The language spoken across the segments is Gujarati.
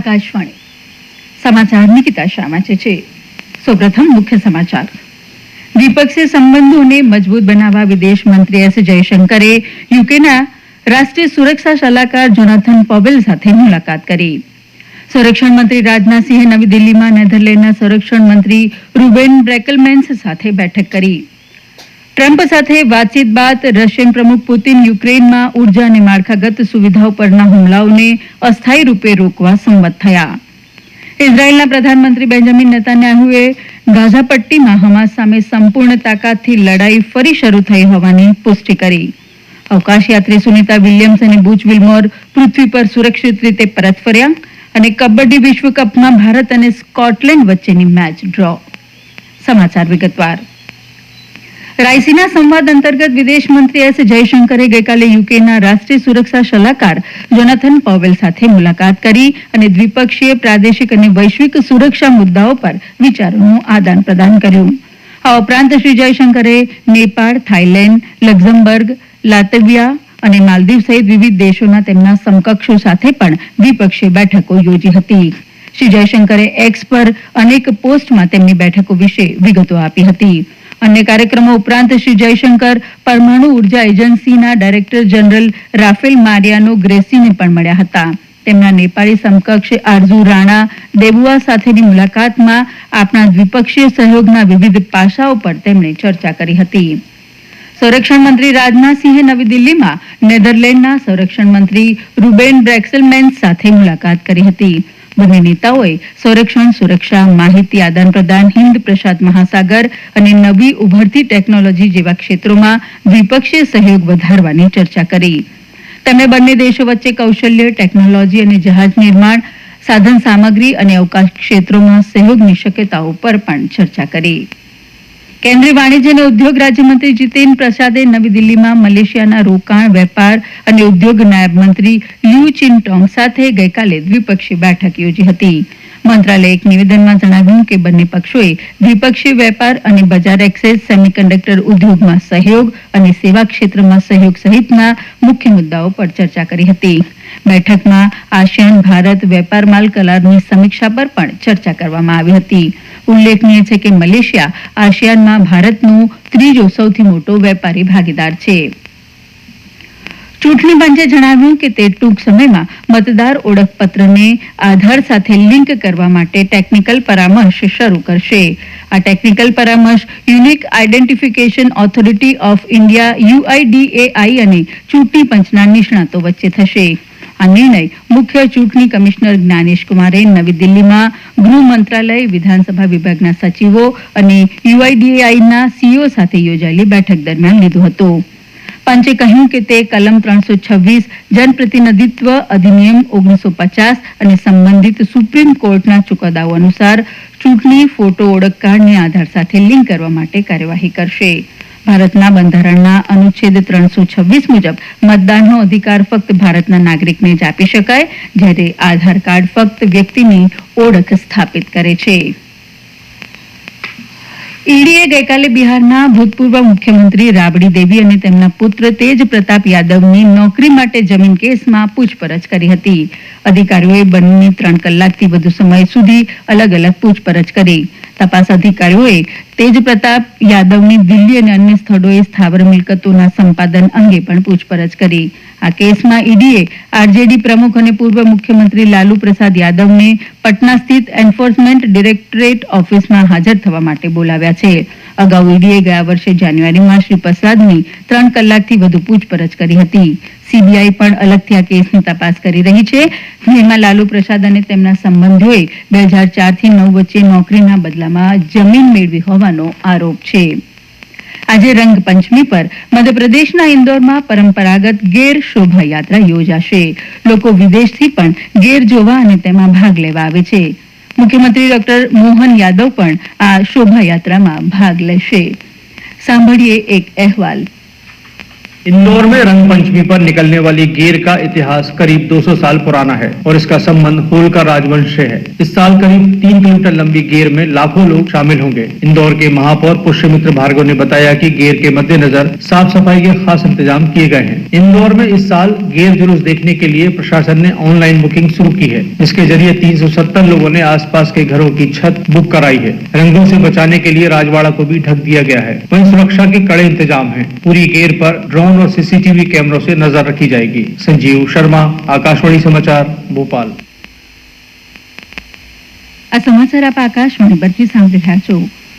આકાશવાણી સમાચાર નિકિતા શાહ વાંચે છે. સૌપ્રથમ મુખ્ય સમાચાર. દ્વિપક્ષીય સંબંધોને મજબૂત બનાવવા વિદેશ મંત્રી એસ જયશંકરે યુકેના રાષ્ટ્રીય સુરક્ષા સલાહકાર જોનાથન પોવેલ સાથે મુલાકાત કરી. સંરક્ષણ મંત્રી રાજનાથસિંહે નવી દિલ્હીમાં નેધરલેન્ડના સંરક્ષણ મંત્રી રૂબેન બ્રેકલમેન્સ સાથે બેઠક કરી. ટ્રમ્પ સાથે વાતચીત બાદ રશિયન પ્રમુખ પુતિન યુક્રેનમાં ઉર્જા અને માળખાગત સુવિધાઓ પરના હુમલાઓને અસ્થાયી રૂપે રોકવા સંમત થયા. ઇઝરાયેલના પ્રધાનમંત્રી બેન્જામિન નેતાન્યાહુએ ગાઝા પટ્ટીમાં હમાસ સામે સંપૂર્ણ તાકાતથી લડાઈ ફરી શરૂ થઈ હોવાની પુષ્ટિ કરી. અવકાશયાત્રી સુનિતા વિલિયમ્સ અને બુચ વિલ્મોર પૃથ્વી પર સુરક્ષિત રીતે પરત ફર્યા અને કબડ્ડી વિશ્વકપમાં ભારત અને સ્કોટલેન્ડ વચ્ચેની મેચ ડ્રો. સમાચાર વિગતવાર. રાયસીના સંવાદ અંતર્ગત વિદેશ મંત્રી એસ જયશંકરે ગઈકાલે યુકેના રાષ્ટ્રીય સુરક્ષા સલાહકાર જોનાથન પોવેલ સાથે મુલાકાત કરી અને દ્વિપક્ષીય પ્રાદેશિક અને વૈશ્વિક સુરક્ષા મુદ્દાઓ પર વિચારોનું આદાન પ્રદાન કર્યું. આ ઉપરાંત શ્રી જયશંકરે નેપાળ, થાઇલેન્ડ, લક્ઝમબર્ગ, લાતવિયા અને માલદીવ સહિત વિવિધ દેશોના તેમના સમકક્ષો સાથે પણ દ્વિપક્ષીય બેઠકો યોજી હતી. શ્રી જયશંકરે એક્સ પર અનેક પોસ્ટમાં તેમની બેઠકો વિશે વિગતો આપી હતી. અન્ય કાર્યક્રમો ઉપરાંત શ્રી જયશંકર પરમાણુ ઉર્જા એજન્સીના ડાયરેક્ટર જનરલ રાફેલ મારિયાનો ગ્રેસીને પણ મળ્યા હતા. તેમના નેપાળી સમકક્ષ આરઝુ રાણા દેબુઆ સાથેની મુલાકાતમાં આપણા દ્વિપક્ષીય સહયોગના વિવિધ પાસાઓ પર તેમણે ચર્ચા કરી હતી. સંરક્ષણ મંત્રી રાજનાથસિંહે નવી દિલ્હીમાં નેધરલેન્ડના સંરક્ષણ મંત્રી રૂબેન બ્રેક્સલમેન્સ સાથે મુલાકાત કરી હતી. બંને નેતાઓએ સંરક્ષણ, સુરક્ષા, માહિતી આદાન પ્રદાન, હિન્દ પ્રશાંત મહાસાગર અને નવી ઉભરતી ટેકનોલોજી જેવા ક્ષેત્રોમાં દ્વિપક્ષીય સહયોગ વધારવાની ચર્ચા કરી. તેમણે બંને દેશો વચ્ચે કૌશલ્ય, ટેકનોલોજી અને જહાજ નિર્માણ, સાધન સામગ્રી અને અવકાશ ક્ષેત્રોમાં સહયોગની શક્યતાઓ પર પણ ચર્ચા કરી. કેન્દ્રીય વાણિજ્ય અને ઉદ્યોગ રાજ્યમંત્રી જીતેન્દ્ર પ્રસાદે નવી દિલ્હીમાં મલેશિયાના રોકાણ, વેપાર અને ઉદ્યોગ નાયબ મંત્રી લ્યુ ચિનટોંગ સાથે ગઈકાલે દ્વિપક્ષીય બેઠક યોજી હતી. મંત્રાલયે એક નિવેદનમાં જણાવ્યું કે બંને પક્ષોએ દ્વિપક્ષીય વેપાર અને બજાર એક્સેસ, સેમિકન્ડક્ટર ઉદ્યોગમાં સહયોગ અને સેવા ક્ષેત્રમાં સહયોગ સહિતના મુખ્ય મુદ્દાઓ પર ચર્ચા કરી હતી. બેઠકમાં આસિયાન ભારત વેપાર માલ કરારની સમીક્ષા પર પણ ચર્ચા કરવામાં આવી હતી. ઉલ્લેખનીય છે કે મલેશિયા આસિયાનમાં ભારતનો ત્રીજો સૌથી મોટો વેપારી ભાગીદાર છે. ચૂંટણી પંચે જણાવ્યું કે તે ટૂંક સમયમાં મતદાર ઓળખપત્રને આધાર સાથે લિંક કરવા માટે ટેકનિકલ પરામર્શ શરૂ કરશે. આ ટેકનિકલ પરામર્શ unique identification authority of India UIDAI અને ચૂંટણી પંચના નિષ્ણાતો વચ્ચે થશે. આ નિર્ણય મુખ્ય ચૂંટણી કમિશનર જ્ઞાનેશ કુમારે નવી દિલ્હીમાં ગૃહ મંત્રાલય, વિધાનસભા વિભાગના સચિવો અને UIDAIના CEO સાથે યોજાયેલી બેઠક દરમિયાન લીધો હતો. પંચે કહ્યું કે તે કલમ 326 જનપ્રતિનિધિત્વ અધિનિયમ 1950 અને સંબંધિત સુપ્રીમ કોર્ટના ચુકાદાઓ અનુસાર ચૂંટણી ફોટો ઓળખ કાર્ડને આધાર સાથે લિંક કરવા માટે કાર્યવાહી કરશે. ભારતના બંધારણના અનુચ્છેદ 326 મુજબ મતદાનનો અધિકાર ફક્ત ભારતના નાગરિકને જ આપી શકાય, જ્યારે આધાર કાર્ડ ફક્ત વ્યક્તિની ઓળખ સ્થાપિત કરે છે. ઈડીએ ગઈકાલે બિહારના ભૂતપૂર્વ મુખ્યમંત્રી રાબડી દેવી અને તેમના પુત્ર તેજ પ્રતાપ યાદવની નોકરી માટે જમીન કેસમાં પૂછપરછ કરી હતી. અધિકારીઓએ બંનેની 3 કલાકથી વધુ સમય સુધી અલગ અલગ પૂછપરછ કરી. તપાસ અધિકારીઓએ તેજ પ્રતાપ યાદવની દિલ્હી અને અન્ય સ્થળોએ સ્થાવર મિલકતોના સંપાદન અંગે પણ પૂછપરછ કરી. આ કેસમાં ઈડીએ આરજેડી પ્રમુખ અને પૂર્વ મુખ્યમંત્રી લાલુ પ્રસાદ યાદવને પટના સ્થિત એન્ફોર્સમેન્ટ ડિરેક્ટરેટ ઓફિસમાં હાજર થવા માટે બોલાવ્યા છે. અગાઉ ઈડીએ ગયા વર્ષે જાન્યુઆરીમાં શ્રી પ્રસાદની 3 કલાકથી વધુ પૂછપરછ કરી હતી. સીબીઆઈ પણ અલગથી આ કેસની તપાસ કરી રહી છે, જેમાં લાલુ પ્રસાદ અને તેમના સંબંધીઓએ 2004થી 9 વચ્ચે નોકરીના બદલામાં જમીન મેળવી હોવાનો આરોપ છે. આજે રંગપંચમી પર મધ્યપ્રદેશના ઇન્દોરમાં પરંપરાગત ગેર શોભાયાત્રા યોજાશે. લોકો વિદેશથી પણ ગેર જોવા અને તેમાં ભાગ લેવા આવે છે. મુખ્યમંત્રી ડોક્ટર મોહન યાદવ પણ આ શોભાયાત્રામાં ભાગ લેશે. સાંભળીએ એક અહેવાલ. इंदौर में रंग पंचमी पर निकलने वाली गेर का इतिहास करीब 200 साल पुराना है और इसका संबंध होलकर राजवंश से है। इस साल करीब 3 किलोमीटर लंबी गेर में लाखों लोग शामिल होंगे। इंदौर के महापौर पुष्यमित्र भार्गव ने बताया कि गेर के मद्देनजर साफ सफाई के खास इंतजाम किए गए हैं। इंदौर में इस साल गेर जुलूस देखने के लिए प्रशासन ने ऑनलाइन बुकिंग शुरू की है, जिसके जरिए 370 लोगों ने आसपास के घरों की छत बुक कराई है। रंगों से बचाने के लिए राजवाड़ा को भी ढक दिया गया है। वहीं सुरक्षा के कड़े इंतजाम हैं। पूरी गेर पर ड्रोन और सीसीटीवी कैमरों से नजर रखी जाएगी। संजीव शर्मा, आकाशवाणी समाचार, भोपाल। આ સમાચાર આપ આકાશવાણી પરથી સાંભળી રહ્યા છો।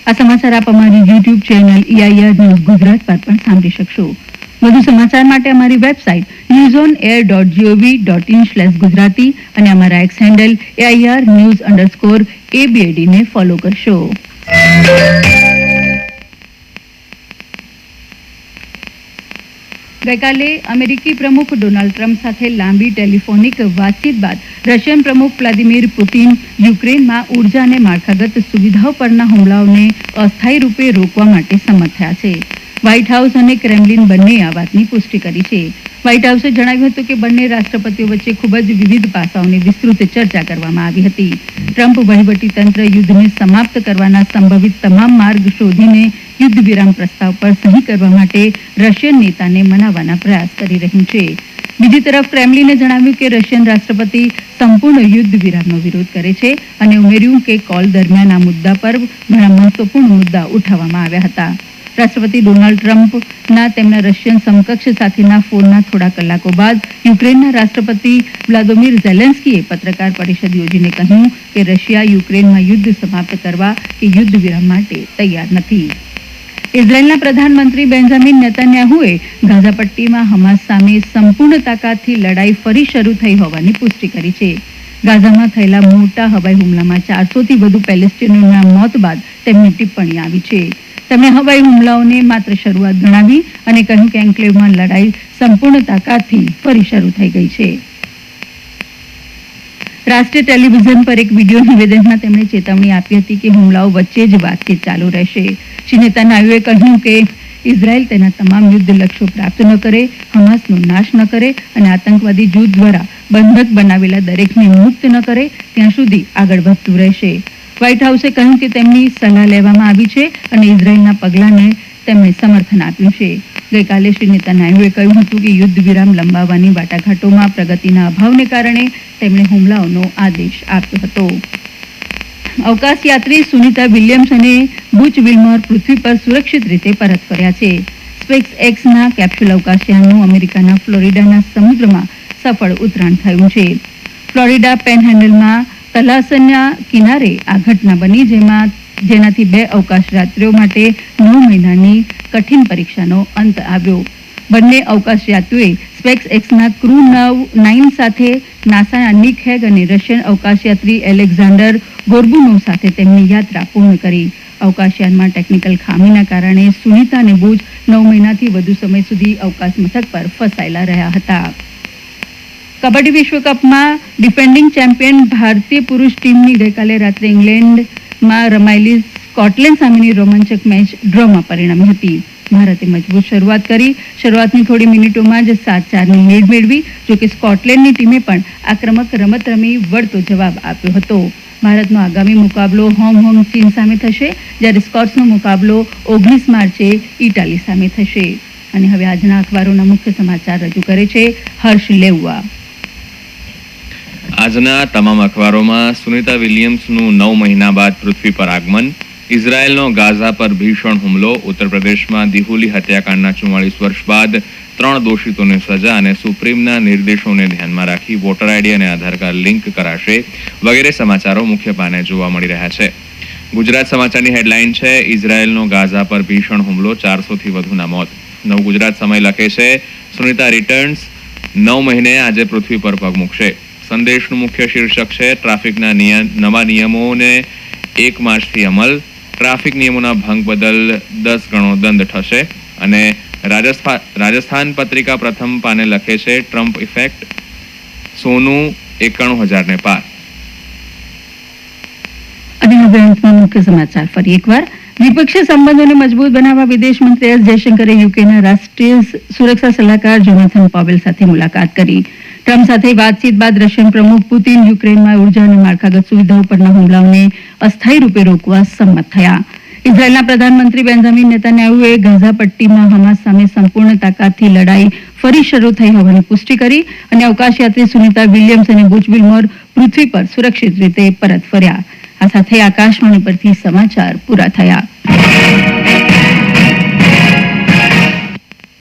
આ સમાચાર આપ અમારી YouTube channel EIR news Gujarat પર પણ સાંભળી શકશો। વધુ સમાચાર માટે અમારી વેબસાઇટ newsonair.gov.in/gujarati અને અમારા એક્સ હેન્ડલ AIR_news_ABAD ને ફોલો કરશો। ગઈકાલે અમેરિકી પ્રમુખ ડોનાલ્ડ ટ્રમ્પ સાથે લાંબી ટેલિફોનિક વાતચીત બાદ રશિયન પ્રમુખ વ્લાદિમીર પુતિન યુક્રેનમાં ઉર્જા અને માળખાગત સુવિધાઓ પરના હુમલાઓને અસ્થાયી રૂપે રોકવા માટે સંમત થયા છે। વ્હાઇટ હાઉસ અને ક્રેમલિન બંને આ વાતની પુષ્ટિ કરી છે। વ્હાઇટ હાઉસે જણાવ્યું હતું કે બંને રાષ્ટ્રપતિઓ વચ્ચે ખૂબ જ વિવિધ પાસાઓની વિસ્તૃત ચર્ચા કરવામાં આવી હતી। ટ્રમ્પ વહીવટીતંત્ર યુદ્ધને સમાપ્ત કરવાના સંભવિત તમામ માર્ગ શોધીને યુદ્ધ વિરામ પ્રસ્તાવ પર સહી કરવા માટે રશિયન નેતાને મનાવવાના પ્રયાસ કરી રહ્યું છે। બીજી તરફ ક્રેમલિને જણાવ્યું કે રશિયન રાષ્ટ્રપતિ સંપૂર્ણ યુદ્ધ વિરામનો વિરોધ કરે છે અને ઉમેર્યું કે કોલ દરમિયાન આ મુદ્દા પર ઘણા મહત્વપૂર્ણ મુદ્દા ઉઠાવવામાં આવ્યા હતા। રાષ્ટ્રપતિ ડોનાલ્ડ ટ્રમ્પના તેમના રશિયન સમકક્ષ સાથેના ફોનના થોડા કલાકો બાદ યુક્રેનના રાષ્ટ્રપતિ વ્લાદિમીર ઝેલેન્સ્કીએ પત્રકાર પરિષદ યોજીને કહ્યું કે રશિયા યુક્રેનમાં યુદ્ધ સમાપ્ત કરવા કે યુદ્ધ વિરામ માટે તૈયાર નથી। ઇઝરાયેલના પ્રધાનમંત્રી બેન્જામિન નેતાન્યાહુએ ગાઝા પટ્ટીમાં હમાસ સામે સંપૂર્ણ તાકાતથી લડાઈ ફરી શરૂ થઈ હોવાની પુષ્ટિ કરી છે। ગાઝામાં થયેલા મોટા હવાઈ હુમલામાં 400થી વધુ પેલેસ્ટીનીઓના મોત બાદ તેમની ટિપ્પણી આવી છે। તેમણે હવાઈ હુમલાઓને માત્ર શરૂઆત ગણાવી અને કહ્યું કે એન્ક્લેવમાં લડાઈ સંપૂર્ણ તાકાતથી ફરી શરૂ થઈ ગઈ છે। રાષ્ટ્રીય ટેલિવિઝન પર એક વિડીયો નિવેદનમાં તેમણે ચેતવણી આપી હતી કે હુમલાઓ વચ્ચે જ વાતચીત ચાલુ રહેશે। શ્રી નેતાન્યાહુએ કહ્યું કે ઇઝરાયેલ તેના તમામ યુદ્ધ લક્ષ્યો પ્રાપ્ત ન કરે, હમાસનો નાશ ન કરે અને આતંકવાદી જૂથ દ્વારા બંધક બનાવેલા દરેકને મુક્ત ન કરે ત્યાં સુધી આગળ વધતું રહેશે। વ્હાઇટ હાઉસે કહ્યું કે તેમની સલાહ લેવામાં આવી છે અને ઇઝરાયેલના પગલાંને તેમણે સમર્થન આપ્યું છે। ગઈકાલે શ્રી નેતાન્યાહુએ કહ્યું હતું કે યુદ્ધ વિરામ લંબાવવાની વાટાઘાટોમાં પ્રગતિના અભાવને કારણે તેમણે હુમલાઓનો આદેશ આપ્યો હતો। અવકાશ યાત્રી સુનિતા વિલિયમ્સ અને બુચ વિલ્મોર પૃથ્વી પર સુરક્ષિત રીતે પરત ફર્યા છે। સ્પેસ એક્સના કેપ્સ્યુલ અવકાશયાનનું અમેરિકાના ફ્લોરિડાના સમુદ્રમાં સફળ ઉતરાણ થયું છે। ફ્લોરિડા પેનહેન્ડલમાં તલાસના કિનારે આ ઘટના બની જેનાથી 2 અવકાશ યાત્રીઓ માટે 9 મહિનાની કઠિન પરીક્ષાનો અંત આવ્યો। બંને અવકાશ યાત્રીઓએ સ્પેસ એક્સના ક્રૂ 9 સાથે નાસાના નિક હેગ અને રશિયન અવકાશ યાત્રી એલેક્ઝાન્ડર ગોર્બુનોવ સાથે તેમની યાત્રા પૂર્ણ કરી। અવકાશયાનમાં ટેકનિકલ ખામીના કારણે સુનિતા અને બુચ 9 મહિનાથી વધુ સમય સુધી અવકાશ મથક પર ફસાયેલા રહ્યા હતા। કબડ્ડી વિશ્વકપમાં ડિફેન્ડિંગ ચેમ્પિયન ભારતીય પુરુષ ટીમની ગઈકાલે રાત્રે ઇંગ્લેન્ડમાં રમાયેલી સ્કોટલેન્ડ સામેની રોમાંચક મેચ ડ્રોમાં પરિણમી હતી। ભારતે મજબૂત શરૂઆત કરી। શરૂઆતની થોડી મિનિટોમાં જ 7-4ની લીડ મેળવી, જોકે સ્કોટલેન્ડની ટીમે પણ આક્રમક રમત રમી વળતો જવાબ આપ્યો હતો। ભારતનો આગામી મુકાબલો હોંગકોંગ ચીન સામે થશે, જ્યારે સ્કોટ્સનો મુકાબલો 19 માર્ચે ઇટાલી સામે થશે। અને હવે આજના અખબારોના મુખ્ય સમાચાર રજૂ કરે છે હર્ષ લેઉવા। આજના તમામ અખબારોમાં સુનિતા વિલિયમ્સનું 9 મહિના બાદ પૃથ્વી પર આગમન, ઇઝરાયેલનો ગાઝા પર ભીષણ હુમલો, ઉત્તર પ્રદેશમાં દિહોલી હત્યાકાંડના 44 વર્ષ બાદ 3 દોષિતોને સજા અને સુપ્રીમના નિર્દેશોને ધ્યાનમાં રાખી વોટર આઈડી અને આધાર કાર્ડ લિંક કરાશે વગેરે સમાચારો મુખ્ય પાને જોવા મળી રહ્યા છે। ગુજરાત સમાચારની હેડલાઇન છે ઇઝરાયેલનો ગાઝા પર ભીષણ હુમલો, 400થી વધુના મોત। નવ ગુજરાત સમય લખે છે સુનિતા રિટર્ન્સ, 9 મહિને આજે પૃથ્વી પર પગ મૂકશે। સંદેશનું મુખ્ય શીર્ષક છે ટ્રાફિકના નવા નિયમોને 1 માર્ચથી અમલ, ટ્રાફિક નિયમોના ભંગ બદલ 10 ગણો દંડ થશે। અને રાજસ્થાન પત્રિકા પ્રથમ પાને લખે છે ટ્રમ્પ ઇફેક્ટ, સોનું 91,000 ને પાર। અને હવે અંતમાં મુખ્ય સમાચાર ફરી એકવાર। દ્વિપક્ષીય સંબંધોને મજબૂત બનાવવા વિદેશ મંત્રી એસ જયશંકરે યુકેના રાષ્ટ્રીય સુરક્ષા સલાહકાર જોનાથન પાવેલ સાથે મુલાકાત કરી. ટ્રમ્પ સાથે વાતચીત બાદ રશિયન પ્રમુખ પુતિન યુક્રેનમાં ઉર્જા અને માળખાગત સુવિધાઓ પરના હુમલાઓને અસ્થાયી રૂપે રોકવા સંમત થયા. ઇઝરાયેલના પ્રધાનમંત્રી બેન્જામિન નેતાન્યાહુએ ગાઝા પટ્ટીમાં હમાસ સામે સંપૂર્ણ તાકાતથી લડાઈ ફરી શરૂ થઈ હોવાની પુષ્ટિ કરી અને અવકાશયાત્રી સુનિતા વિલિયમ્સ અને બુચ વિલ્મોર પૃથ્વી પર સુરક્ષિત રીતે પરત ફર્યા. આ સાથે આકાશવાણી પરથી સમાચાર પૂરા થયા.